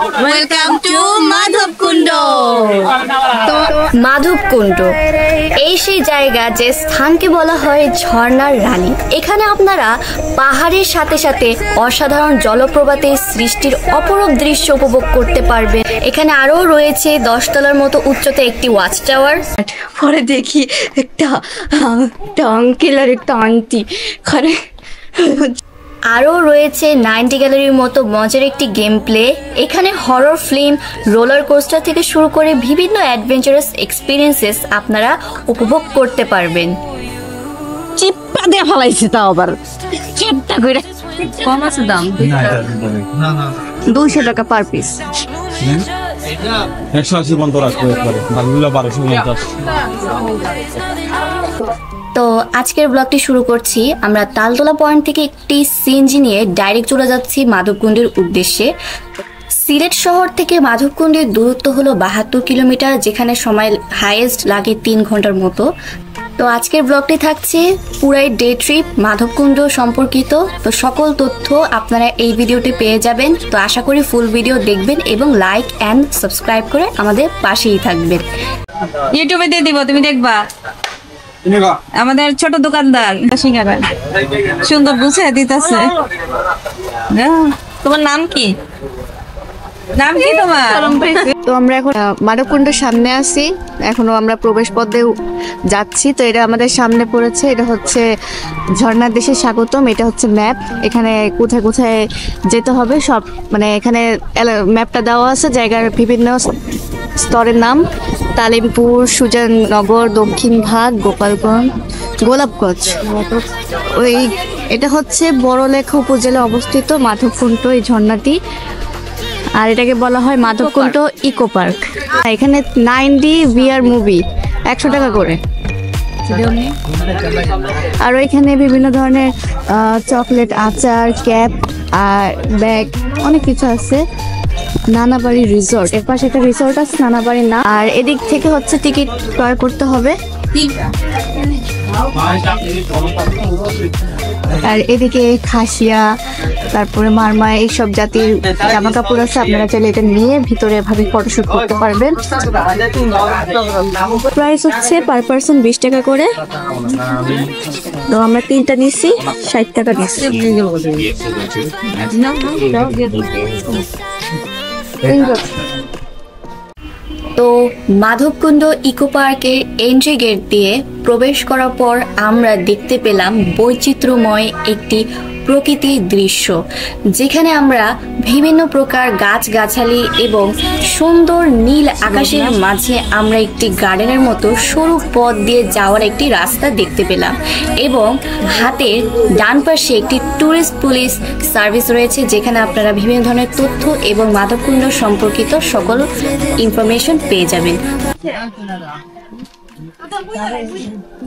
Welcome to Madhabkunda. তো মাধবকুণ্ড এই সেই জায়গা যে স্থানকে বলা হয় ঝর্ণার রানী। এখানে আপনারা পাহাড়ের সাথে সাথে অসাধারণ জলপ্রপাতের সৃষ্টির অপরূপ দৃশ্য উপভোগ করতে পারবেন। এখানে আরও রয়েছে 10 তলার মতো উচ্চতা একটি ওয়াচ টাওয়ার। পরে দেখি একটা আঙ্কেল আর একটা আন্টি আরও রয়েছে 90 গ্যালারির মতো মজার একটি গেম প্লে। এখানে হরর ফিল্ম, রোলার কোস্টার থেকে শুরু করে বিভিন্ন অ্যাডভেঞ্চারাস এক্সপিরিয়েন্সেস আপনারা উপভোগ করতে পারবেন। চিপ্পা দিয়ে ফেলাইছে, তাও আবার চিপ্পা করে। কম আছে দাম? 200 টাকা পার পিস। 180 বন্ধ রাখবো একবারে, বাকিগুলো 1250। তো আজকের ব্লগটি শুরু করছি। আমরা তালতলা পয়েন্ট থেকে একটি সিএনজি নিয়ে ডাইরেক্ট চলে যাচ্ছি মাধবকুণ্ডের উদ্দেশ্যে। সিলেট শহর থেকে মাধবকুণ্ডের দূরত্ব হলো 72 কিলোমিটার, যেখানে সময় হাইয়েস্ট লাগে 3 ঘন্টার মতো। তো আজকের ব্লগটি থাকছে পুরাই ডে ট্রিপ মাধবকুণ্ড সম্পর্কিত। তো সকল তথ্য আপনারা এই ভিডিওতে পেয়ে যাবেন। তো আশা করি ফুল ভিডিও দেখবেন এবং লাইক অ্যান্ড সাবস্ক্রাইব করে আমাদের পাশেই থাকবেন। ইউটিউবে দিয়ে দিব, তুমি দেখবা। আমাদের ছোট দোকানদার সিঙ্গারা সুন্দর বুঝে দিতেছে। তোমার নাম কি? নাম কি তোমার? তো আমরা এখন মাধবকুণ্ডের সামনে আছি, এখনো আমরা প্রবেশ পথে যাচ্ছি। তো এটা আমাদের সামনে পড়েছে, এটা হচ্ছে ঝর্ণার দেশে স্বাগতম। এটা হচ্ছে ম্যাপ, এখানে কোথায় কোথায় যেতে হবে সব মানে এখানে ম্যাপটা দেওয়া আছে। জায়গার বিভিন্ন স্তরের নাম: তালিমপুর, সুজাননগর, দক্ষিণ ভাগ, গোপালগঞ্জ, গোলাপগঞ্জ। ওই এটা হচ্ছে বড়লেখা উপজেলা অবস্থিত মাধবকুণ্ড এই ঝর্ণাটি। আর এটাকে বলা হয় মাধবকুণ্ড ইকো পার্ক। এখানে 9D VR মুভি 100 টাকা করে। আর এখানে বিভিন্ন ধরনের চকলেট, আচার, ক্যাপ আর ব্যাগ অনেক কিছু আছে। নানাবাড়ি রিসোর্ট, এর পাশে একটা রিসোর্ট আছে, নানাবাড়ি না। আর এদিক থেকে হচ্ছে টিকিট ক্রয় করতে হবে। আর এদিকে খাসিয়া, তারপরে মারমা, এইসব জাতির জামা কাপড় আছে। আপনারা চাইলে এটা নিয়ে ভিতরে ভাবে ফটোশুট করতে পারবেন। প্রাইস হচ্ছে পার পার্সন 20 টাকা করে। তো আমরা 3টা নিচ্ছি, 60 টাকা নিচ্ছি। তো মাধবকুণ্ড ইকো পার্কের এন্ট্রি গেট দিয়ে প্রবেশ করার পর আমরা দেখতে পেলাম বৈচিত্র্যময় একটি প্রকৃতির দৃশ্য, যেখানে আমরা বিভিন্ন প্রকার গাছগাছালি এবং সুন্দর নীল আকাশের মাঝে আমরা একটি গার্ডেনের মতো সরু পথ দিয়ে যাওয়ার একটি রাস্তা দেখতে পেলাম। এবং হাতের ডান পাশে একটি ট্যুরিস্ট পুলিশ সার্ভিস রয়েছে, যেখানে আপনারা বিভিন্ন ধরনের তথ্য এবং মাধবকুণ্ড সম্পর্কিত সকল ইনফরমেশন পেয়ে যাবেন।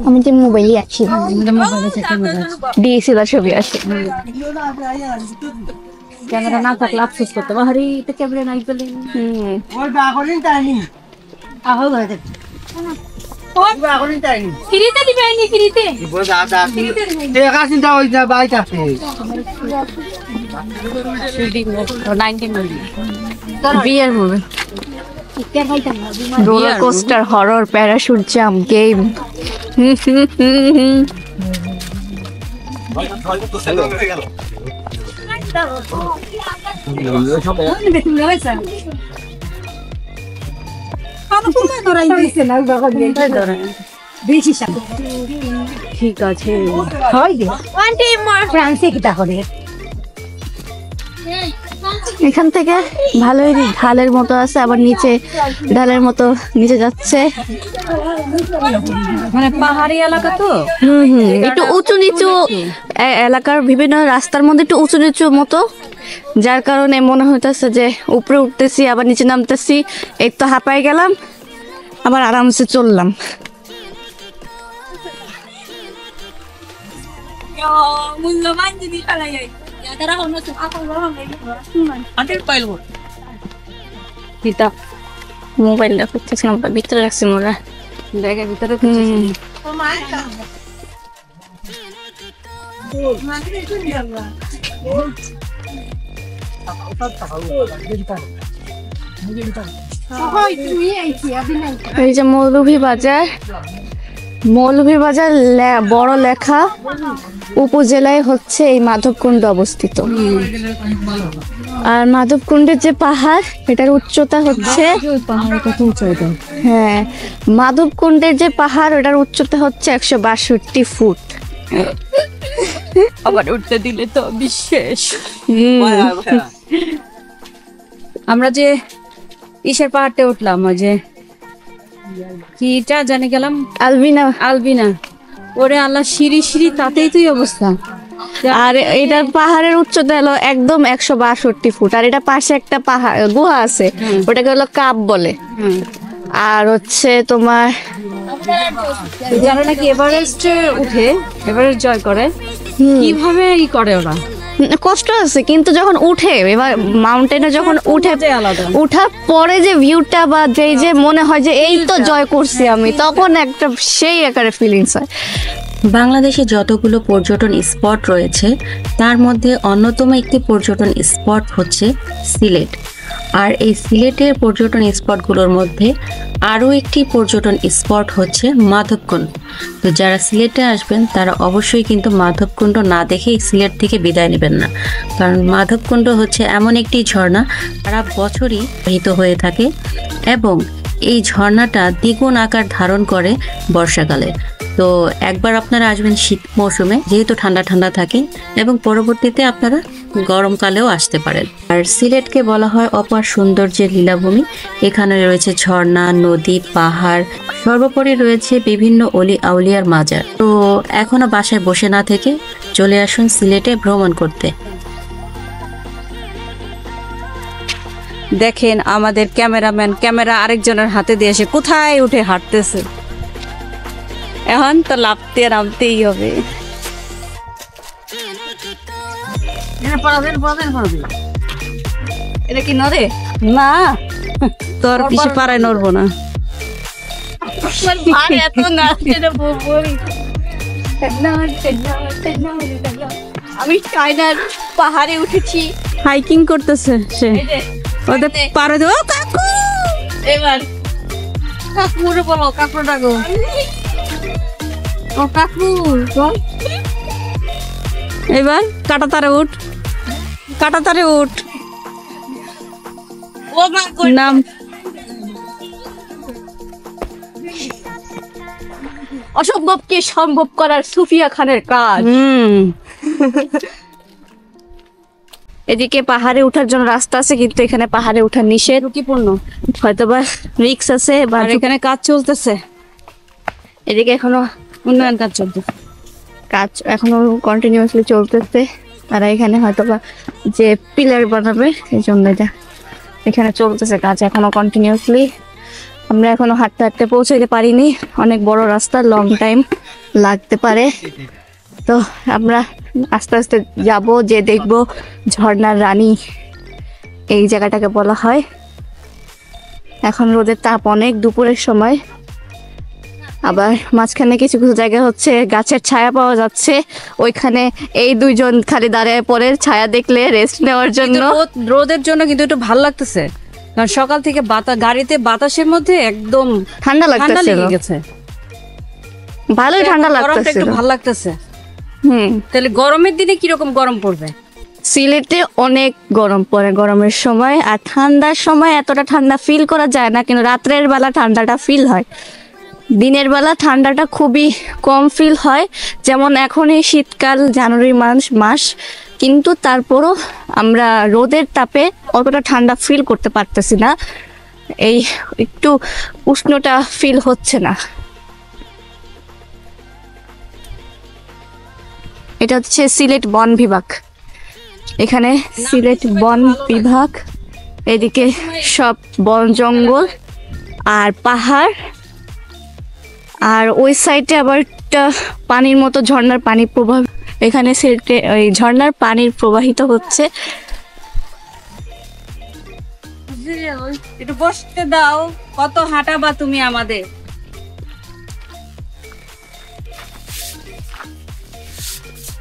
আমি যে মোবাইলে আছি, ডিএসএলআর ছবি আছে। ক্যামেরা না থাকলে আফসোস করতে পারি, তো ক্যামেরা নাই বলে। ওর বাগলিন টাইনি আহো ভাই ওর বাগলিন টাইনি ফ্রিতে দিবে নি, ফ্রিতে বড় দাদা দেখা চিন্তা হই না বাইক আছে 19 মিলি বিয়ার movie, roller coaster, horror, parachute jump, game. ঠিক আছে, ফ্রান্সে কি তাহলে এখান থেকে ভালোই ঢালের মতো আছে, আবার নিচে ঢালের মতো নিচে যাচ্ছে। মানে পাহাড়ি এলাকা তো। একটু উঁচু নিচু এলাকার বিভিন্ন রাস্তার মধ্যে একটু উঁচু নিচু মতো, যার কারণে মনে হইতেছে যে উপরে উঠতেছি আবার নিচে নামতেছি। এই তো হাঁপাই গেলাম, আবার আরামসে চললাম। মূল্যবান জিনিস পালাই মোবাইলটা করতেছিলাম, ভিতরে রাখছি মোরা ব্যাগের ভিতরে। এই যে মৌলভীবাজার, মৌলভীবাজার বড় লেখা উপজেলায় হচ্ছে এই মাধবকুণ্ড অবস্থিত। আর মাধবকুণ্ডের যে পাহাড়, এটার উচ্চতা হচ্ছে, হ্যাঁ, মাধবকুণ্ডের যে পাহাড় ওটার উচ্চতা হচ্ছে 162 ফুট। আবার উঠতে দিলে তো বিশেষ। আমরা যে ইসের পাহাড়তে উঠলাম, ওই যে কিটা জানি গেলাম, আলবিনা। আলবিনা, ওরে আল্লাহ, সিঁড়ি সিঁড়ি তাতেই তুই অবস্থা। আর এটার পাহাড়ের উচ্চতা হলো একদম 162 ফুট। আর এটা পাশে একটা পাহাড় গুহা আছে, ওটাকে হলো কাপ বলে। আর হচ্ছে তোমার যারা নাকি এভারেস্টে উঠে, এভারেস্ট জয় করে, কিভাবে ই করে ওরা, কষ্ট আছে, কিন্তু যখন উঠে, এবার মাউন্টেনে যখন উঠে, আলাদা উঠার পরে যে ভিউটা বা যেই যে মনে হয় যে এই তো জয় করছি আমি, তখন একটা সেই আকারে ফিলিংস হয়। বাংলাদেশে যতগুলো পর্যটন স্পট রয়েছে তার মধ্যে অন্যতম একটি পর্যটন স্পট হচ্ছে সিলেট। আর এই সিলেটের পর্যটন স্পটগুলোর মধ্যে আরও একটি পর্যটন স্পট হচ্ছে মাধবকুণ্ড। তো যারা সিলেটে আসবেন তারা অবশ্যই কিন্তু মাধবকুণ্ড না দেখেই সিলেট থেকে বিদায় নেবেন না, কারণ মাধবকুণ্ড হচ্ছে এমন একটি ঝর্ণা সারা বছরই প্রবাহিত হয়ে থাকে এবং এই ঝর্ণাটা দ্বিগুণ আকার ধারণ করে বর্ষাকালে। তো একবার আপনারা আসবেন শীত মৌসুমে, যেহেতু ঠান্ডা ঠান্ডা থাকে, এবং পরবর্তীতে আপনারা গরমকালেও আসতে পারেন। আর সিলেটকে বলা হয় অপার সৌন্দর্যের লীলাভূমি। এখানে রয়েছে ঝর্ণা, নদী, পাহাড়, সর্বোপরি রয়েছে বিভিন্ন অলি আউলিয়ার মাজার। তো এখনো বাসায় বসে না থেকে চলে আসুন সিলেটে ভ্রমণ করতে। দেখেন আমাদের ক্যামেরাম্যান ক্যামেরা আরেকজনের হাতে দিয়ে এসে কোথায় উঠে হাঁটতেছে। এখন তো লাফতে নামতেই হবে। এটা কি নড়ে না, তোর পিছু পাড়ায় নড়বো না। এত নাচছে না বলি। আমি চায়নার পাহাড়ে উঠেছি, হাইকিং করতেছে সে, ওদের পারে দেবো। কাকু, এবার কাকুরে বলো, কাকু ডাকো, ও কাকু। এবার কাটা তারে উঠ, কাটা তারে উঠ, নাম। অসম্ভবকে সম্ভব করার সুফিয়া খানের কাজ। এদিকে পাহাড়ে ওঠার জন্য রাস্তা আছে, কিন্তু এখানে পাহাড়ে ওঠা নিষেধ, ঝুঁকিপূর্ণ, হয়তোবা রিস্ক আছে। বা এখানে কাজ চলতেছে, এদিকে এখনো উন্নয়ন কাজ চলতেছে, কাজ এখনো কন্টিনিউয়াসলি চলতেছে। তারা এখানে হয়তোবা যে পিলার বানাবে, এই জন্য এটা এখানে চলতেছে কাজ এখনো কন্টিনিউয়াসলি। আমরা এখনো হাঁটতে হাঁটতে পৌঁছাইতে পারিনি, অনেক বড় রাস্তা, লং টাইম লাগতে পারে। তো আমরা আস্তে আস্তে যাব, যে দেখবো ঝর্ণার রানী এই জায়গাটাকে বলা হয়। এখন রোদের তাপ অনেক, দুপুরের সময়। আবার মাঝখানে কিছু কিছু জায়গায় হচ্ছে গাছের ছায়া পাওয়া যাচ্ছে, ওইখানে এই দুইজন খালি দাঁড়ায় পড়ে ছায়া দেখলে রেস্ট নেওয়ার জন্য। রোদের জন্য কিন্তু একটু ভালো লাগতেছে, কারণ সকাল থেকে গাড়িতে বাতাসের মধ্যে একদম ঠান্ডা ঠান্ডা লাগতেছে, লেগে গেছে, ভালোই ঠান্ডা গরমটা লাগতেছে। একটু ভালো লাগতেছে। হুম, তাহলে গরমের দিনে কিরকম গরম পড়বে? সিলেটে অনেক গরম পড়ে গরমের সময়, আর ঠান্ডার সময় এতটা ঠান্ডা ফিল করা যায় না, কিন্তু রাত্রের বেলা ঠান্ডাটা ফিল হয়। দিনের বেলা ঠান্ডাটা খুবই কম ফিল হয়, যেমন এখনই শীতকাল, জানুয়ারি মাস, কিন্তু তারপরও আমরা রোদের তাপে অতটা ঠান্ডা ফিল করতে পারতেছি না, এই একটু উষ্ণটা ফিল হচ্ছে না। এটা হচ্ছে সিলেট বন বিভাগ, এখানে সিলেট বন বিভাগ। এদিকে সব বন জঙ্গল আর পাহাড়, আর ওই সাইডে আবার একটা পানির মতো ঝর্ণার পানি প্রবাহ, এখানে সিলেটে ওই ঝর্ণার পানির প্রবাহিত হচ্ছে। একটু বসতে দাও, কত হাঁটাবা তুমি আমাদের।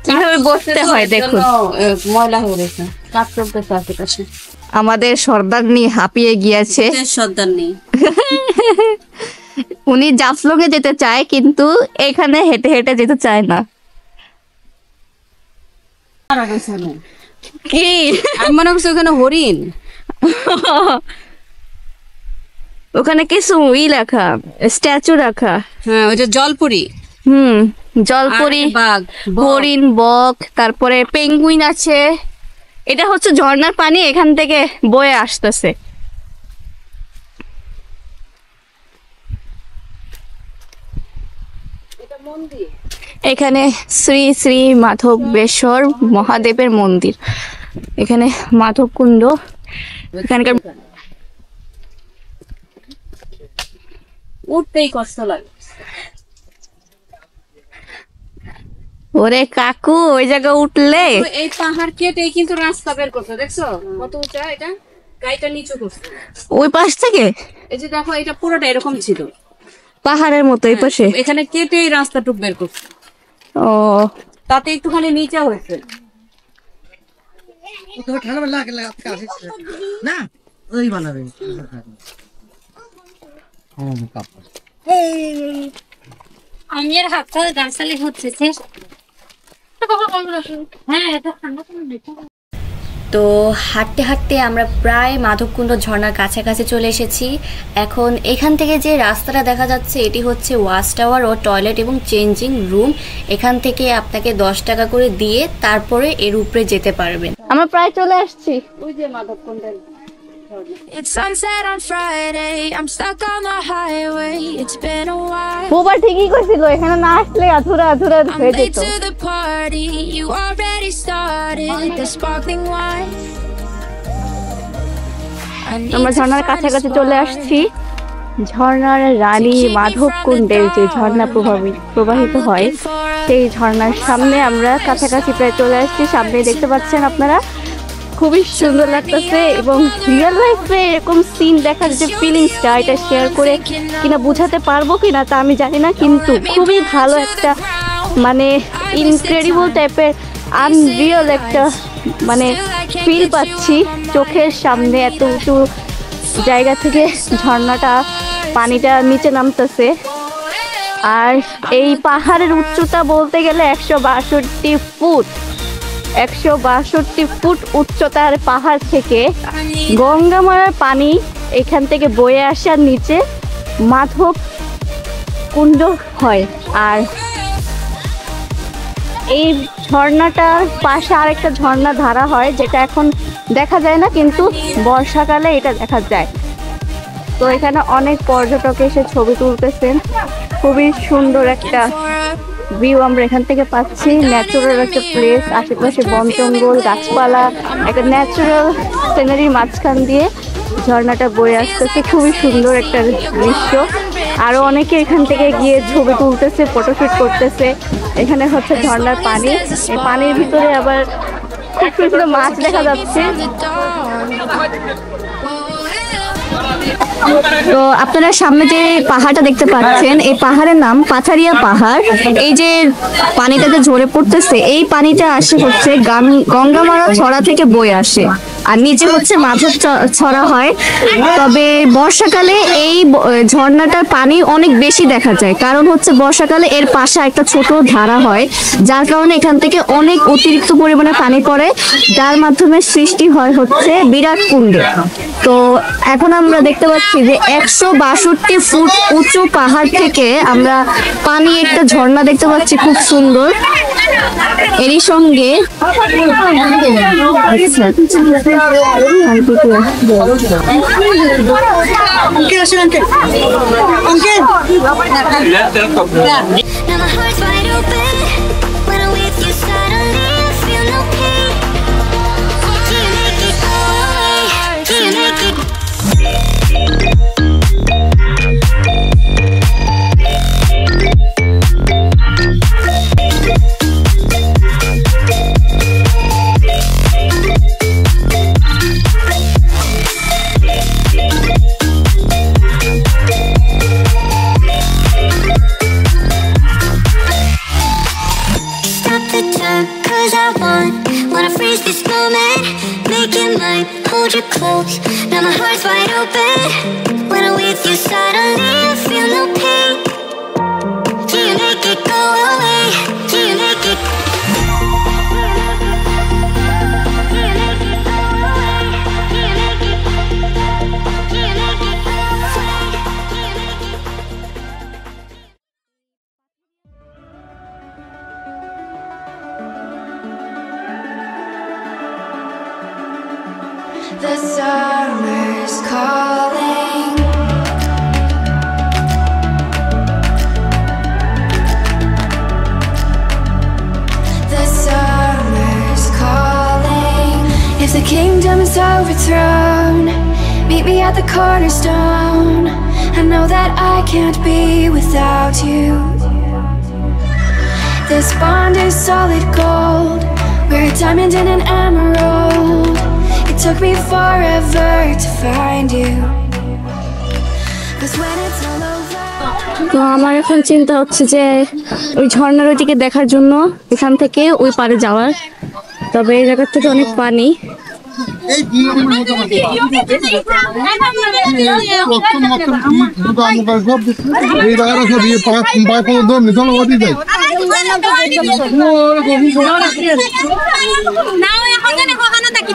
কিভাবে বসতে হয় দেখুন, ময়লা হয়ে গেছে, কাজ চলতেছে আশেপাশে। আমাদের সর্দার নিয়ে হাঁপিয়ে গিয়েছে। সর্দার নেই, উনি জাফলংয়ে যেতে চায় কিন্তু এখানে হেঁটে হেঁটে যেতে চায় না। কি আমি মনে করছি ওখানে হরিণ, ওখানে কিছু লেখা, স্ট্যাচু রাখা। হ্যাঁ ওইটা জলপুরি, জলপরি, বাঘ, হরিণ, বক, তারপরে পেঙ্গুইন আছে। এটা হচ্ছে ঝর্ণার পানি এখান থেকে বয়ে আসতেছে। এখানে শ্রী শ্রী মাধবেশ্বর মহাদেবের মন্দির, এখানে মাধবকুণ্ড। এখানকার উঠতেই কষ্ট লাগে। ওরে কাকু, ওই জায়গায় উঠলে এই পাহাড় কেটে কিন্তু রাস্তা বের করছে, দেখছো কত উঁচা, এটা গাইটা নিচু করছে ওই পাশ থেকে। এই যে দেখো এটা পুরোটা এরকম ছিল, পাহাড়ের মতো এই পাশে। এখানে কেটে এই রাস্তাটুক বের করছে, ও তাতে একটুখানি নিচা হয়েছে। না ওই বানাবে আমি আর হাতটা গাছালি হচ্ছে তো হাঁটতে হাঁটতে আমরা প্রায় মাধবকুণ্ড ঝর্ণার কাছাকাছি চলে এসেছি। এখন এখান থেকে যে রাস্তাটা দেখা যাচ্ছে এটি হচ্ছে ওয়াচ টাওয়ার ও টয়লেট এবং চেঞ্জিং রুম। এখান থেকে আপনাকে 10 টাকা করে দিয়ে তারপরে এর উপরে যেতে পারবেন। আমরা প্রায় চলে আসছি। ওই যে মাধবকুণ্ডের It's sunset on Friday. I'm stuck on the highway. It's been a while. বাবা ঠিকই কইছিল, এখানে না আসলে আধুরা আধুরা I'm হয়ে late যেত। to the party. You already started the sparkling wine. I need আমরা to ঝর্ণার find a কাছাকাছি চলে spot. আসছি। ঝর্ণার রানী মাধবকুণ্ডের যে ঝর্ণা প্রবাহিত হয় সেই ঝর্ণার সামনে আমরা কাছাকাছি প্রায় চলে আসছি। সামনে দেখতে পাচ্ছেন আপনারা, খুবই সুন্দর লাগতেছে এবং রিয়েল লাইফে এরকম সিন দেখার যে ফিলিংসটা, এটা শেয়ার করে কিনা বোঝাতে পারবো কিনা তা আমি জানি না, কিন্তু খুবই ভালো একটা মানে ইনক্রেডিবল টাইপের আনরিয়েল একটা মানে ফিল পাচ্ছি। চোখের সামনে এত উঁচু জায়গা থেকে ঝর্ণাটা, পানিটা নিচে নামতেছে। আর এই পাহাড়ের উচ্চতা বলতে গেলে 162 ফুট। 162 ফুট উচ্চতার পাহাড় থেকে গঙ্গামারার পানি এখান থেকে বয়ে আসার নিচে মাধব কুণ্ড হয়। আর এই ঝর্ণাটার পাশে আরেকটা ঝর্ণা ধারা হয়, যেটা এখন দেখা যায় না, কিন্তু বর্ষাকালে এটা দেখা যায়। তো এখানে অনেক পর্যটক এসে ছবি তুলতেছেন। খুবই সুন্দর একটা ভিউ আমরা এখান থেকে পাচ্ছি। ন্যাচারাল একটা প্লেস, আশেপাশে বন জঙ্গল, গাছপালা, একটা ন্যাচারাল সিনারির মাঝখান দিয়ে ঝর্ণাটা বয়ে আসতেছে। খুবই সুন্দর একটা দৃশ্য। আরো অনেকে এখান থেকে গিয়ে ছবি তুলতেছে, ফটোশুট করতেছে। এখানে হচ্ছে ঝর্ণার পানি, এই পানির ভিতরে আবার খুব সুন্দর মাছ দেখা যাচ্ছে। তো আপনারা সামনে যে পাহাড়টা দেখতে পাচ্ছেন, এই পাহাড়ের নাম পাথারিয়া পাহাড়। এই যে পানিটাতে ঝরে পড়তেছে, এই পানিটা আসে হচ্ছে গঙ্গামারা ছড়া থেকে বয়ে আসে, আর নিচে হচ্ছে মাধব ছড়া হয়। তবে বর্ষাকালে এই ঝর্ণাটার পানি অনেক বেশি দেখা যায়, কারণ হচ্ছে বর্ষাকালে এর পাশে একটা ছোট ধারা হয়, যার কারণে এখান থেকে অনেক অতিরিক্ত পরিমাণে পানি পড়ে, যার মাধ্যমে সৃষ্টি হয় হচ্ছে বিরাট কুণ্ড। তো এখন আমরা দেখতে পাচ্ছি যে 162 ফুট উঁচু পাহাড় থেকে আমরা পানি একটা ঝর্ণা দেখতে পাচ্ছি, খুব সুন্দর। এরই সঙ্গে Now my heart's wide open. When I'm with you, suddenly I feel no pain. Do you make it go away? Do you make it? open. When I'm with you, suddenly I feel no pain. Can you make it go away? Can you make it? The summer's calling. The summer's calling. If the kingdom's overthrown, meet me at the cornerstone. I know that I can't be without you. This bond is solid gold. We're a diamond and an emerald. It took me forever to find you. 'Cause when it's all over. তো আমার এখন চিন্তা হচ্ছে যে ওই ঝর্ণার ওইদিকে দেখার জন্য এখান থেকে ওই পারে যাওয়ার। তবে এই জায়গা থেকে অনেক পানি।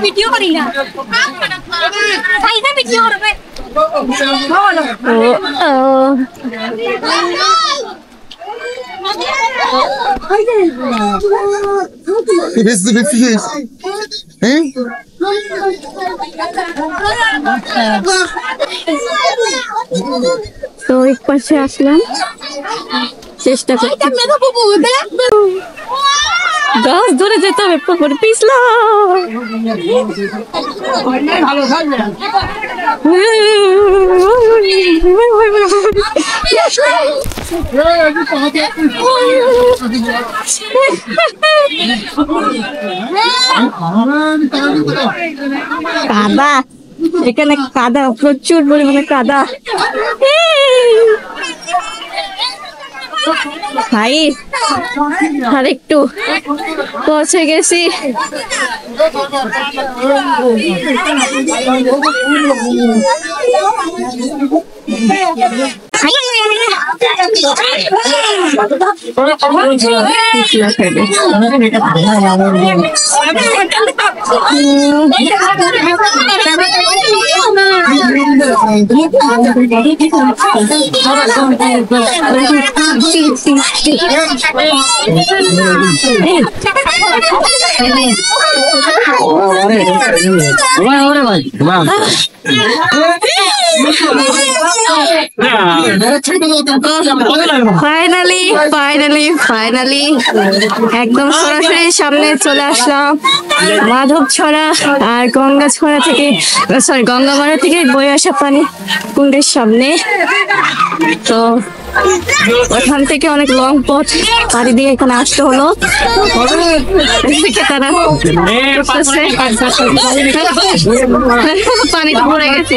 ভিডিও করি না ভিডিও করবে তো এক পাশে আসলাম, চেষ্টা করছি গাছ ধরে যেতে হবে, পুকুর পিছলা কাদা, এখানে কাদা, প্রচুর পরিমাণে কাদা। ভাই আর একটু পৌঁছে গেছি। ফাইনালি একদম সরাসরি সামনে চলে আসলাম মাধবছড়া আর গঙ্গাছড়া থেকে, সরি গঙ্গামারা থেকে বয়ে আসা পানি কুণ্ডের সামনে। তো ওখান থেকে অনেক লং পথ পাড়ি দিয়ে এখানে আসতে হলো। তারা পানিতে পড়ে গেছে।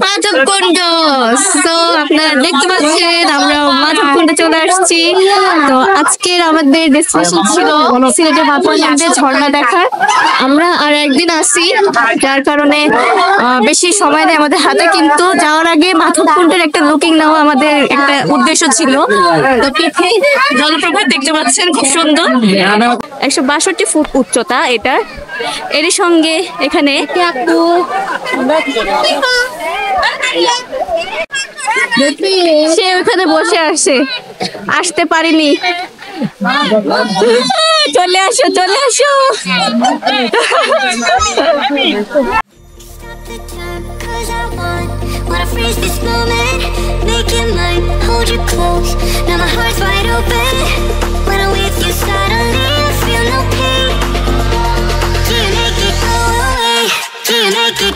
মাধবকুণ্ড, তো আপনারা দেখতে পাচ্ছেন আমরা মাধবকুণ্ডে চলে আসছি। তো আজকের আমাদের ডেস্টিনেশন ছিল সিলেটের মাধবকুণ্ডে ঝর্ণা দেখার। আমরা আর একদিন আসি, যার কারণে বেশি সময় নেই আমাদের হাতে, কিন্তু যাওয়ার আগে মাধবকুণ্ডের একটা লুকিং নেওয়া আমাদের একটা উদ্দেশ্য ছিল। তো পিঠে জলপ্রপাত দেখতে পাচ্ছেন, খুব সুন্দর, 162 ফুট উচ্চতা এটা। এর সঙ্গে এখানে সে ওখানে বসে আসতে পারিনি। চলে আসো, চলে আসো। Wanna freeze this moment, make it mine, hold you close. Now my heart's wide open. When I'm with you, suddenly I feel no pain. Can you make it go away? Can you make it?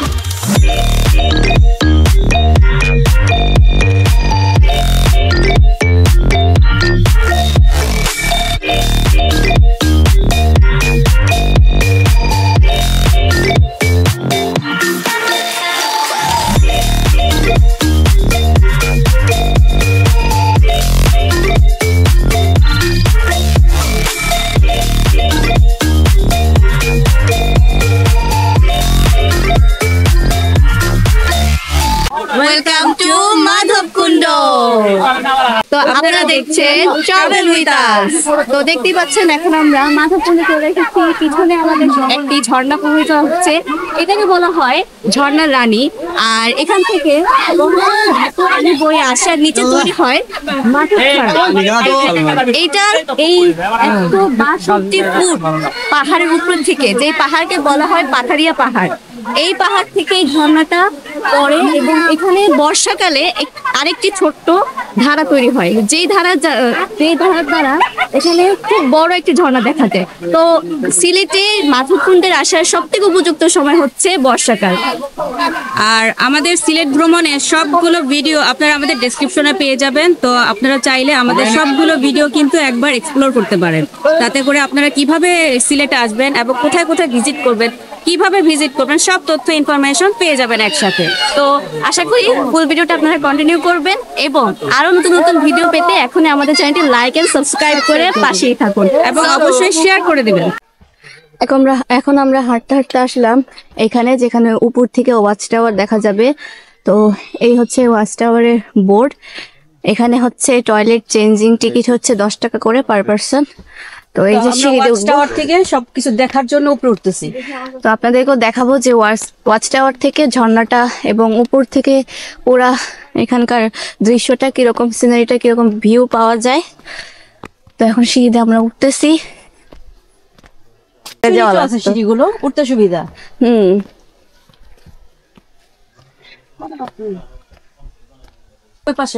To Madhabkunda. তো আপনারা দেখছেন travel with us. তো দেখতেই পাচ্ছেন এখন আমরা মাধবকুণ্ডে চলে এসেছি। পিছনে আমাদের একটি ঝর্ণা প্রবাহিত হচ্ছে, এটাকে বলা হয় ঝর্ণার রানী। আর এখান থেকে পানি বয়ে আসার নিচে তৈরি হয় এইটার এই 162 ফুট পাহাড়ের উপর থেকে, যে পাহাড়কে বলা হয় পাথারিয়া পাহাড়, এই পাহাড় থেকে এই ঝর্ণাটা পড়ে এবং এখানে বর্ষাকালে আরেকটি ছোট্ট ধারা তৈরি হয়, যেই ধারার দ্বারা এখানে খুব বড় একটি ঝর্ণা দেখা যায়। তো সিলেটে মাধবকুণ্ডের আসার সবথেকে উপযুক্ত সময় হচ্ছে বর্ষাকাল। আর আমাদের সিলেট ভ্রমণের সবগুলো ভিডিও আপনারা আমাদের ডেসক্রিপশনে পেয়ে যাবেন। তো আপনারা চাইলে আমাদের সবগুলো ভিডিও কিন্তু একবার এক্সপ্লোর করতে পারেন, তাতে করে আপনারা কিভাবে সিলেটে আসবেন এবং কোথায় কোথায় ভিজিট করবেন, কিভাবে ভিজিট করবেন, সব তথ্য ইনফরমেশন পেয়ে যাবেন একসাথে। তো আশা করি ফুল ভিডিওটা আপনারা কন্টিনিউ করবেন এবং আরো নতুন নতুন ভিডিও পেতে এখনই আমাদের চ্যানেলটি লাইক এন্ড সাবস্ক্রাইব করে পাশেই থাকুন এবং অবশ্যই শেয়ার করে দিবেন। এখন আমরা হাঁটতে হাঁটতে আসলাম এখানে, যেখানে উপর থেকে ওয়াচ টাওয়ার দেখা যাবে। তো এই হচ্ছে ওয়াচ টাওয়ারের বোর্ড। এখানে হচ্ছে টয়লেট চেঞ্জিং টিকিট হচ্ছে 10 টাকা করে পার পারসন। তো এই যে সিঁড়ি টাওয়ার থেকে সবকিছু দেখার জন্য উপরে উঠতেছি। তো আপনাদেরকেও দেখাবো যে ওয়াচ টাওয়ার থেকে ঝর্ণাটা এবং উপর থেকে পুরা এখানকার দৃশ্যটা কিরকম, সিনারিটা কিরকম ভিউ পাওয়া যায়। তো এখন সিঁড়িতে আমরা উঠতেছি। সিঁড়িগুলো উঠতে সুবিধা। ওই পাশে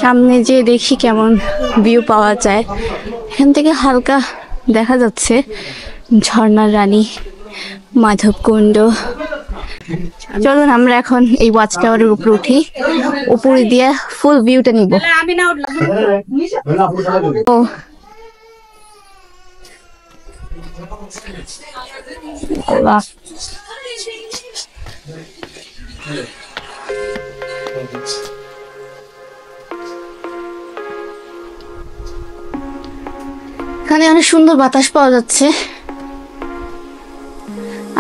সামনে যে দেখি কেমন ভিউ পাওয়া যায়। এখান থেকে হালকা দেখা যাচ্ছে ঝর্ণার রানী মাধবকুণ্ড। চলুন আমরা এখন এই ওয়াচ টাওয়ারের উপরে উঠি, উপরে দিয়ে ফুল ভিউটা নিব। এখানে অনেক সুন্দর বাতাস পাওয়া যাচ্ছে,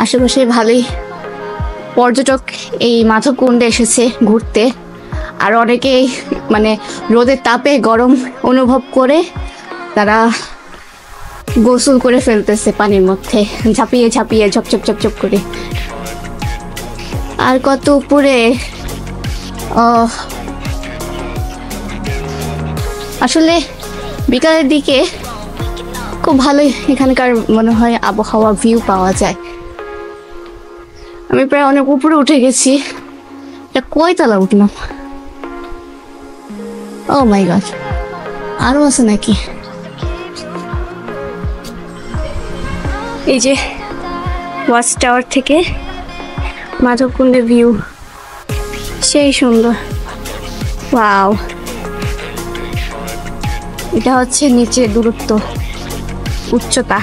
আশেপাশে ভালোই পর্যটক এই মাধবকুণ্ডে এসেছে ঘুরতে। আর অনেকেই মানে রোদের তাপে গরম অনুভব করে তারা গোসল করে ফেলতেছে পানির মধ্যে, ঝাঁপিয়ে ঝাঁপিয়ে ঝপঝপ ঝপঝপ করে। আর কত উপরে আসলে বিকালের দিকে খুব ভালোই এখানকার মনে হয় আবহাওয়া ভিউ পাওয়া যায়। আমি প্রায় অনেক উপরে উঠে গেছি। এটা কয়তলা উঠলাম? ও মাই গড, আরো আছে নাকি? এই যে ওয়াচ টাওয়ার থেকে মাধবকুণ্ডের ভিউ সেই সুন্দর। ওয়াও, এটা হচ্ছে নিচের দূরত্ব, উচ্চতা।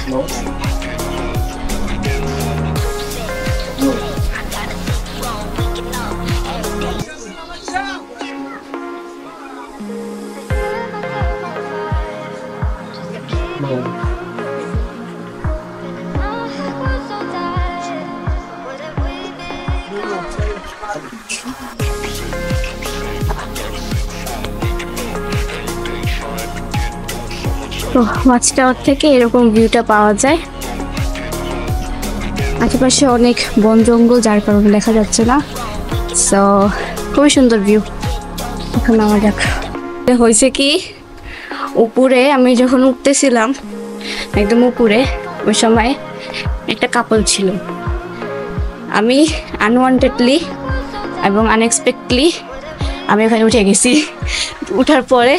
তো ওয়াচ টাওয়ার থেকে এরকম ভিউটা পাওয়া যায়। আশেপাশে অনেক বন জঙ্গল, যার কারণে দেখা যাচ্ছে না। সো খুবই সুন্দর ভিউ। এখন আমার যাক হয়েছে কি, উপরে আমি যখন উঠতেছিলাম একদম উপরে, ওই সময় একটা কাপল ছিল। আমি আনওয়ান্টেডলি এবং আনএক্সপেক্টলি আমি ওখানে উঠে গেছি। উঠার পরে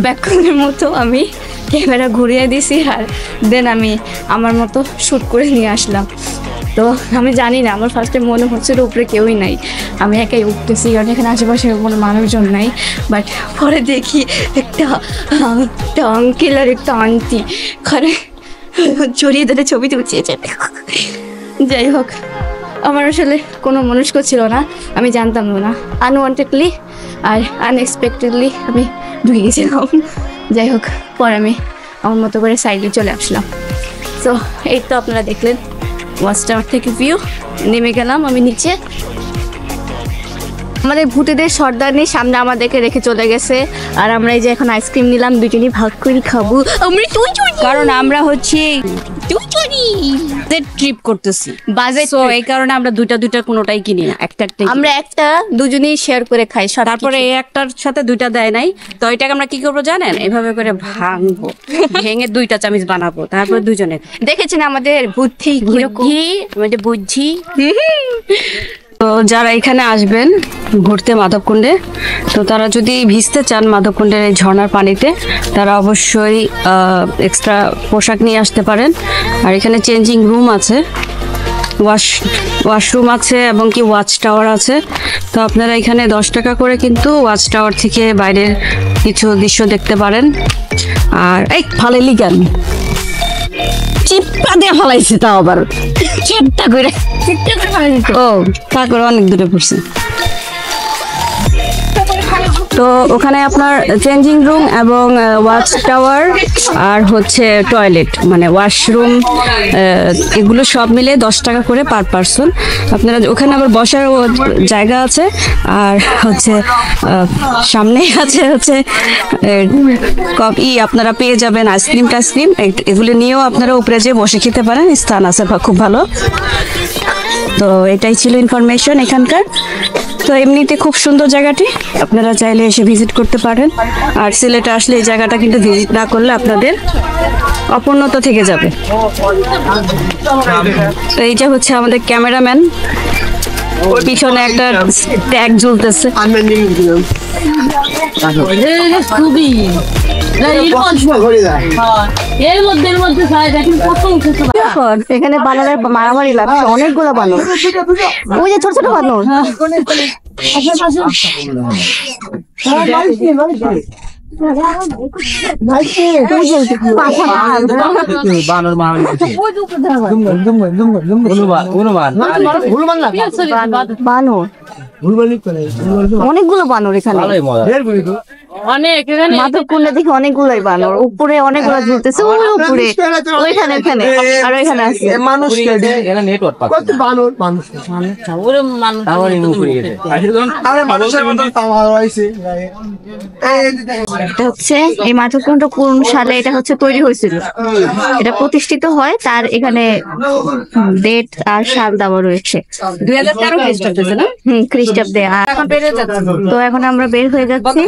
ব্যাকরণের মতো আমি ক্যামেরা ঘুরিয়ে দিছি, আর দেন আমি আমার মতো শ্যুট করে নিয়ে আসলাম। তো আমি জানি না, আমার ফার্স্টে মনে হচ্ছিল উপরে কেউই নাই, আমি একাই উঠতেছি, কারণ এখানে আশেপাশে কোনো মানুষজন নাই। বাট পরে দেখি একটা আঙ্কেল আর একটা আন্টি ওখানে জড়িয়ে ধরে ছবি তুলছে। যাই হোক, আমার আসলে কোনো মনস্ক ছিল না, আমি জানতাম না। আনওয়ান্টেডলি আর আনএক্সপেক্টেডলি আমি ঢুকে গেছিলাম। যাই হোক, পরে আমি আমার মতো করে সাইডে চলে আসলাম। সো এই তো আপনারা দেখলেন ওয়াচ টাওয়ার থেকে ভিউ। নেমে গেলাম আমি নিচে। আমাদের ভূতেদের সর্দারনি সামনে আমাদেরকে রেখে চলে গেছে, আর আমরা এই যে এখন আইসক্রিম নিলাম, দুজনই ভাগ করে খাবো। কারণ আমরা হচ্ছে ট্রিপ করতেছি বাজেট, তো এই কারণে আমরা দুইটা কোনোটাই কিনি না, একটা আমরা একটা দুজনেই শেয়ার করে খাই। তারপরে এই একটার সাথে দুইটা দেয় নাই, তো এটাকে আমরা কি করবো জানেন, এভাবে করে ভাঙবো, ভেঙে 2টা চামচ বানাবো, তারপর দুজনে। দেখেছেন আমাদের বুদ্ধি আমাদের বুদ্ধি। তো যারা এখানে আসবেন ঘুরতে মাধবকুণ্ডে, তো তারা যদি ভিজতে চান মাধবকুণ্ডের এই ঝর্ণার পানিতে, তারা অবশ্যই এক্সট্রা পোশাক নিয়ে আসতে পারেন। আর এখানে চেঞ্জিং রুম আছে, ওয়াশরুম আছে এবং কি ওয়াচ টাওয়ার আছে। তো আপনারা এখানে 10 টাকা করে কিন্তু ওয়াচ টাওয়ার থেকে বাইরের কিছু দৃশ্য দেখতে পারেন। আর এই ফালেলি গান চিপা দিয়ে ফালাইছে, তাও আবার চিপটা করে ও তারপরে অনেক দূরে পড়ছে। তো ওখানে আপনার চেঞ্জিং রুম এবং ওয়াচ টাওয়ার আর হচ্ছে টয়লেট মানে ওয়াশরুম, এগুলো সব মিলে 10 টাকা করে পার পারসন। আপনারা ওখানে আবার বসার জায়গা আছে, আর হচ্ছে সামনে আছে হচ্ছে আপনারা পেয়ে যাবেন আইসক্রিম টাইসক্রিম, এগুলো নিয়েও আপনারা উপরে যেয়ে বসে খেতে পারেন, স্থান আছে খুব ভালো। তো এটাই ছিল ইনফরমেশন এখানকার। তো এমনিতে খুব সুন্দর জায়গাটি, আপনারা চাইলে এসে ভিজিট করতে পারেন। আর সিলেটে আসলে এই জায়গাটা কিন্তু ভিজিট না করলে আপনাদের অপূর্ণতা থেকে যাবে। তো এইটা হচ্ছে আমাদের ক্যামেরাম্যান, পিছনে একটা ট্যাগ ঝুলতেছে। এখানে বানরের মারামারি লাগছে, অনেকগুলো বানর, ওই যে ছোট ছোট বানর। অনেকগুলো বানর এখানে, মাধবকুণ্ডে দেখি অনেকগুলোই বানর, উপরে অনেকগুলো ঝুলতেছে, ওই উপরে ওইখানে এখানে আর ওইখানে আছে মানুষ। এটা হচ্ছে এই মাধবকুণ্ড কোন সালে এটা হচ্ছে তৈরি হয়েছিল, এটা প্রতিষ্ঠিত হয়, তার এখানে ডেট আর সাল দেওয়া রয়েছে 2013 খ্রিস্টাব্দে না? খ্রিস্টাব্দে। তো এখন আমরা বের হয়ে যাচ্ছি,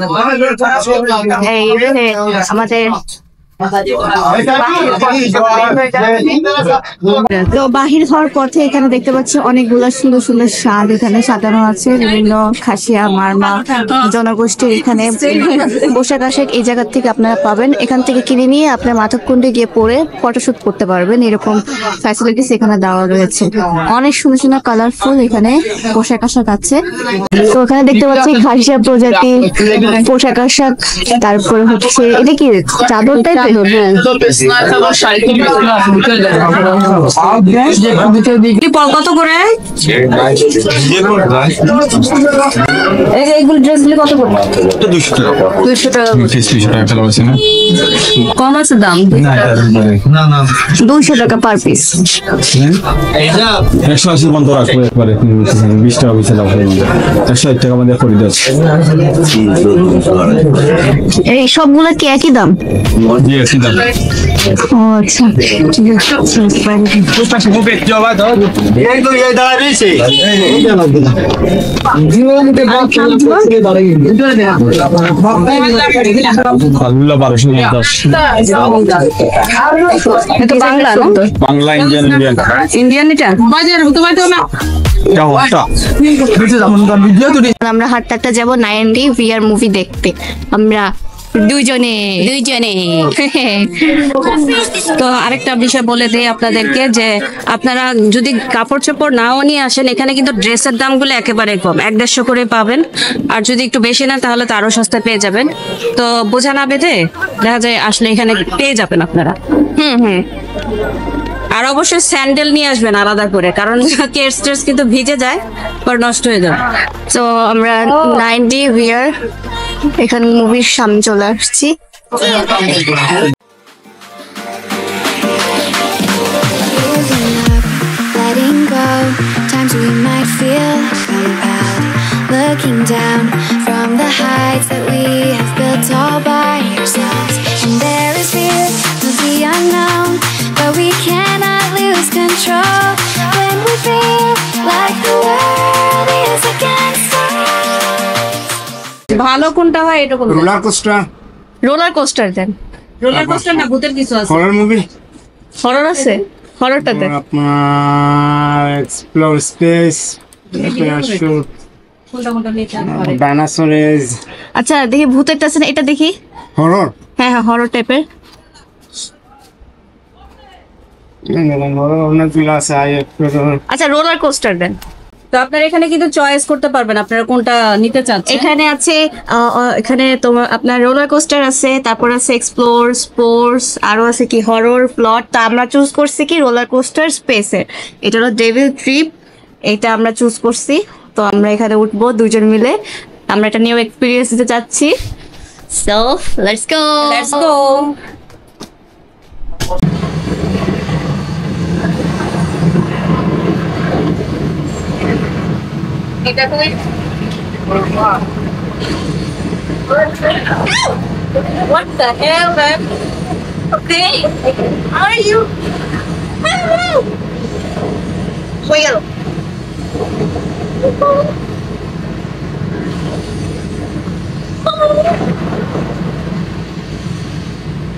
এই আমাদের তো বাহির হওয়ার পথে এখানে দেখতে পাচ্ছি অনেকগুলো সুন্দর সুন্দর শাল এখানে সাজানো আছে, বিভিন্ন খাসিয়া মারমা জনগোষ্ঠীর এখানে পোশাক আশাক এই জায়গা থেকে আপনারা পাবেন। এখান থেকে কিনে নিয়ে আপনার মাধবকুণ্ডে গিয়ে পরে ফটোশুট করতে পারবেন, এরকম ফ্যাসিলিটিস এখানে দেওয়া রয়েছে। অনেক সুন্দর সুন্দর কালারফুল এখানে পোশাক আশাক আছে। তো এখানে দেখতে পাচ্ছি খাসিয়া প্রজাতি পোশাক আশাক, তারপরে হচ্ছে এটা কি চাদর টাইপের, কত করে এইগুলো ড্রেসগুলো কত করে? 200 টাকা। কম আছে দাম, 200 টাকা পার পিস। 180 পর্যন্ত রাখবো একবারে, 20 টাকা বেশি লাভ হবে, 160 টাকা আমাদের খরিদ আছে। এই সবগুলো কি একই দাম? ও আচ্ছা, ঠিক আছে। বাংলা ইন্ডিয়ান এটা আমরা হাটটা যাবো 9D VR মুভি দেখতে, আমরা দুইজনে। তো আরেকটা বিষয় বলে দেই আপনাদেরকে, যে আপনারা যদি কাপড় চোপড় নাও নিয়ে আসেন, এখানে কিন্তু ড্রেসের দামগুলো একেবারে কম, 150 করে পাবেন। আর যদি একটু বেশি নেন তাহলে তো আরো সস্তায় পেয়ে যাবেন। তো বোঝা না বেঁধে দেখা যায় আসলে এখানে পেয়ে যাবেন আপনারা। আর অবশ্যই স্যান্ডেল নিয়ে আসবেন আলাদা করে, কারণ কেস কিন্তু ভিজে যায় পর নষ্ট হয়ে যাবে। তো আমরা 9D VR এখানে মুভির সামনে চলে আসছি। looking down from the heights that we have built all by ourselves. And there is fear of the unknown, but we cannot lose control when we feel like the world is against us. ভালো কোনটা হয় এটা বলুন। Roller coaster. Roller coaster দেন। Roller coaster না ভূতের কিছু আছে? Horror movie. Horror আছে? হররটা দেন। আপনার এক্সপ্লোর স্পেস, প্যারাশুট, কোনটা নিতে পারে? ডাইনোসরেস। আচ্ছা দেখি ভূতেরটা আছে না, এটা দেখি। হরর? হ্যাঁ হ্যাঁ হরর টাইপের। হরর অনেকগুলো আছে। আচ্ছা রোলার কোস্টার দেন। তো আপনারা এখানে কিন্তু চয়েস করতে পারবেন আপনারা কোনটা নিতে চাচ্ছেন। এখানে আছে এখানে তোমার আপনার রোলার কোস্টার আছে, তারপর আছে এক্সপ্লোর, স্পোর্টস, আরো আছে কি হরর, প্লট। তা আমরা চুজ করছি কি রোলার কোস্টার স্পেসের। এটা হলো ডেভিল ট্রিপ, এটা আমরা চুজ করছি। তো আমরা এখানে উঠবো দুজন মিলে, আমরা এটা নিউ এক্সপিরিয়েন্স দিতে চাচ্ছি। So let's go, let's go. এটা তুই What the hell, man? Okay. How are you? হয়ে গেল।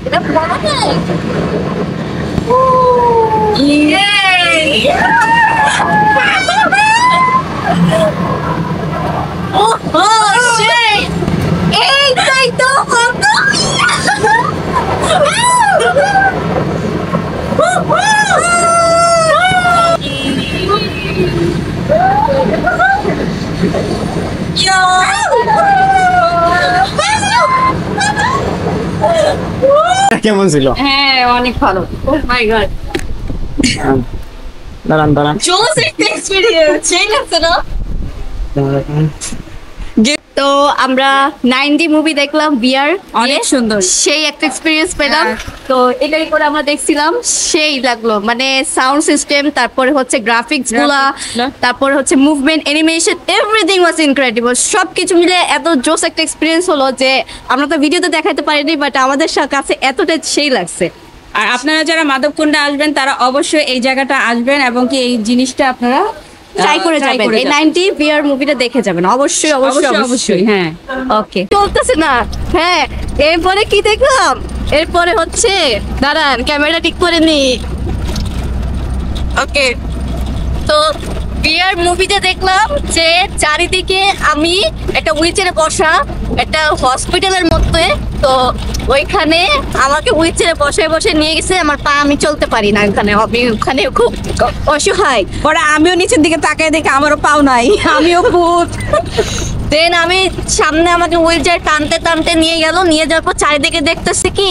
এটা ভালো না? Oh shit! এইটাই তো হতো। কেমন ছিল? হ্যাঁ অনেক ভালো। ও মাই গড। দাঁড়ান। জোস একটা এক্সপেরিয়েন্স, সেই লাগছে না? তো আমরা 90 মুভি দেখলাম বিয়ার, অনেক সুন্দর। সেই একটা এক্সপেরিয়েন্স পেলাম। তো এটাই করে আমরা দেখছিলাম, সেই লাগলো। মানে সাউন্ড সিস্টেম, তারপরে হচ্ছে গ্রাফিক্স গুলা, তারপরে হচ্ছে movement, animation, everything was incredible. সবকিছু মিলে এত জোস একটা এক্সপেরিয়েন্স হলো যে আমরা তো ভিডিওতে দেখাতে পারিনি, বাট আমাদের কাছে এতটা সেই লাগছে। আর আপনারা যারা মাধবকুণ্ডে আসবেন তারা অবশ্যই এই জায়গাটা আসবেন এবং কি এই জিনিসটা আপনারা ট্রাই করে যাবেন। এই 90 বিয়ার মুভিটা দেখে যাবেন অবশ্যই অবশ্যই অবশ্যই। হ্যাঁ ওকে, চলতেছে না। হ্যাঁ এরপরে কি দেখলাম, এরপরে হচ্ছে দাঁড়ান ক্যামেরা ঠিক করে নি। ওকে, তো বিয়ার মুভিতে দেখলাম যে চারিদিকে আমি একটা হুইলচেয়ারে বসা, একটা হসপিটালের মধ্যে। তো ওইখানে আমাকে হুইলচেয়ারে বসে নিয়ে গেছে, আমার পা, আমি চলতে পারি না ওখানে, আমি ওখানে খুব অসহায়। পরে আমিও নিচের দিকে তাকায় দেখে আমারও পাও নাই, আমিও ভূত। দেন আমি সামনে আমাকে হুইলচেয়ার টানতে টানতে নিয়ে গেল, নিয়ে যাওয়ার পর চারিদিকে দেখতেছি কি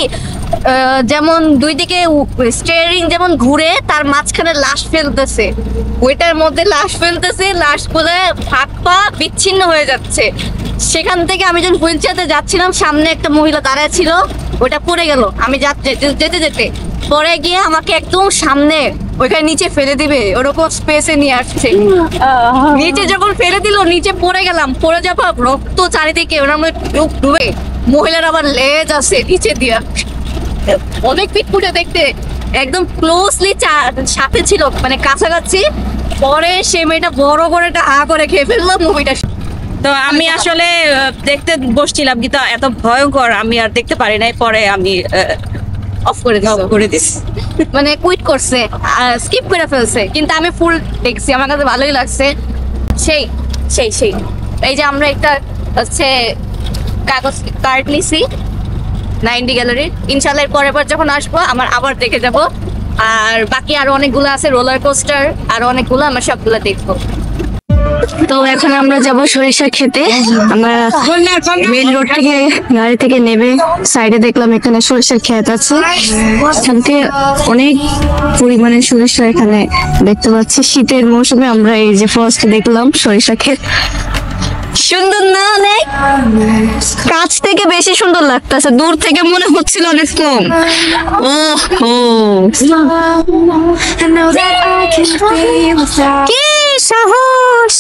যেমন দুই দিকে স্টিয়ারিং যেমন ঘুরে, তার মাঝখানে লাশ ফেলতেছে, ওইটার মধ্যে লাশ ফেলতেছে, লাশগুলো হাত পা বিচ্ছিন্ন হয়ে যাচ্ছে। সেখান থেকে আমি যখন হুইলচেয়ারে যাচ্ছিলাম, সামনে একটা মহিলা দাঁড়ায় ছিল, ওটা পড়ে গেল। আমি যেতে যেতে পরে গিয়ে আমাকে একদম সামনে ওইখানে নিচে ফেলে দিবে ওরকম স্পেসে নিয়ে আসছে। নিচে যখন ফেলে দিল, নিচে পড়ে গেলাম, পড়ে যাবার রক্ত চারিদিকে, ওরা ডুবে। মহিলার আবার লেজ আছে নিচে দিয়া, অনেক পিটপুটে দেখতে, একদম ক্লোজলি সাথে ছিল, মানে কাছাকাছি। পরে সে মেয়েটা বড় করে একটা হা করে খেয়ে ফেললো মুভিটা। তো আমি আসলে দেখতে বসছিলাম কিন্তু এত ভয়ঙ্কর আমি আর দেখতে পারি নাই, পরে আমি অফ করে দিছি। মানে কুইট করছে, স্কিপ করে ফেলছে, কিন্তু আমি ফুল দেখছি, আমার কাছে ভালোই লাগছে। সেই সেই সেই এই যে আমরা একটা হচ্ছে কাগজ কার্ড নিছি 90 গ্যালারি, ইনশাআল্লাহ এর পরের বার যখন আসবো আমার আবার দেখে যাব। আর বাকি আরো অনেকগুলো আছে, রোলার কোস্টার আরো অনেকগুলো, আমরা সবগুলো দেখবো। তো এখন আমরা যাব সরিষা খেতে। আমরা মেন রোড থেকে গাড়ি থেকে নেমে সাইডে দেখলাম এখানে সরিষার ক্ষেত আছে, এখান থেকে অনেক পরিমাণে সরিষা এখানে দেখতে পাচ্ছি। শীতের মৌসুমে আমরা এই যে ফার্স্ট দেখলাম সরিষা ক্ষেত। সুন্দর না অনেক? কাছ থেকে বেশি সুন্দর লাগতেছে, দূর থেকে মনে হচ্ছিল অনেক কম। কি সাহস,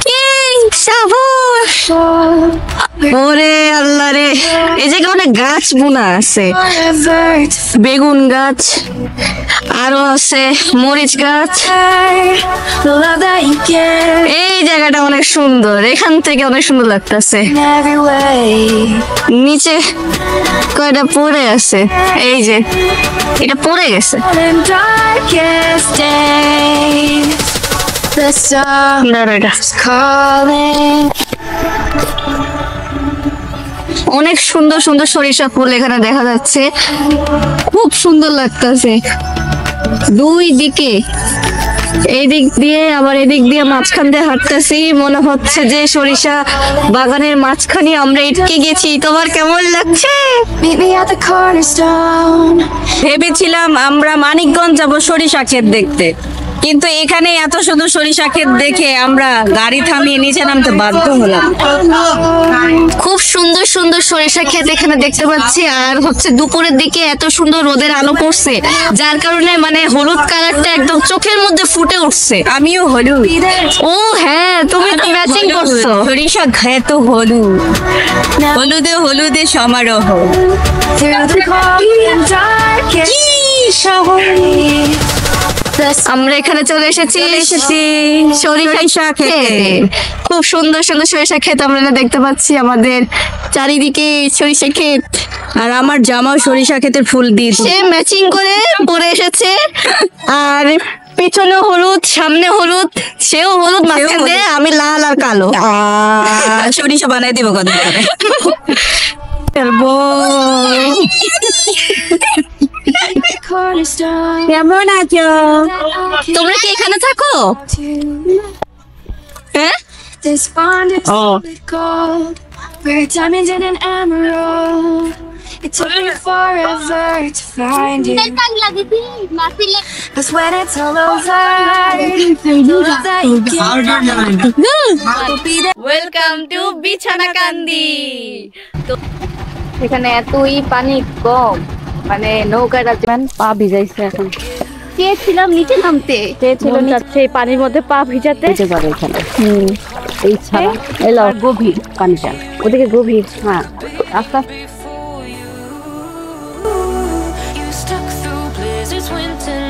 কি সাহস! ওরে আল্লাহ রে, এই জায়গায় অনেক গাছ বোনা আছে, বেগুন গাছ, আরো আছে মরিচ গাছ। এই জায়গাটা অনেক সুন্দর, এখান থেকে অনেক সুন্দর লাগতেছে। নিচে কয়টা পড়ে আছে, এই যে এটা পড়ে গেছে। অনেক সুন্দর সুন্দর সরিষা ফুল এখানে দেখা যাচ্ছে, খুব সুন্দর লাগতেছে। দুই দিকে, এই দিক দিয়ে আবার এদিক দিয়ে মাঝখান দিয়ে হাঁটতেছি, মনে হচ্ছে যে সরিষা বাগানের মাঝখানে আমরা এটকে গেছি। তোমার কেমন লাগছে? ভেবেছিলাম আমরা মানিকগঞ্জ যাবো সরিষা ক্ষেত দেখতে, কিন্তু এখানে এত সুন্দর সরিষা ক্ষেত দেখে আমরা গাড়ি থামিয়ে নিচে নামতে বাধ্য হলাম। খুব সুন্দর সুন্দর সরিষা ক্ষেত এখানে দেখতে পাচ্ছি, আর হচ্ছে দুপুরের দিকে এত সুন্দর রোদের আলো পড়ছে, যার কারণে মানে হলুদ কালারটা একদম চোখের মধ্যে ফুটে উঠছে। আমিও হলুদ। ও হ্যাঁ, তুমি তো ম্যাচিং করছো। সরিষা ক্ষেত হলুদ, হলুদে হলুদে সমারোহ। আমরা এখানে চলে এসেছি সরিষা ক্ষেতে। খুব সুন্দর সুন্দর সরিষা ক্ষেত আমরা দেখতে পাচ্ছি, আমাদের চারিদিকে সরিষা ক্ষেত। আর আমার জামাও সরিষা ক্ষেতের ফুল দিয়ে সে ম্যাচিং করে পরে এসেছে, আর পিছনে হলুদ, সামনে হলুদ, সেও হলুদ, মাঝখান দিয়ে আমি লাল আর কালো। সরিষা বানাই দিব কত করে। কেমন আছো? তোমরা কি এখানে থাকো? হ্যাঁ, This bond is solid gold. We're diamonds in an emerald. It took me forever to find you. Cause when it's all over, the love that you give will be there. Welcome to বিছানা কান্দি। এখানে এতই পানি কম, মানে নৌকাটা যেমন পা ভিজাইছে। এখন চেয়েছিলাম নিচে নামতে, চেয়েছিলাম সেই পানির মধ্যে পা ভিজাতে পারে এখানে। এই ছাড়া এলো গভীর পানিটা, ওদিকে গভীর। হ্যাঁ, আস্তে You stuck through blizzards, winter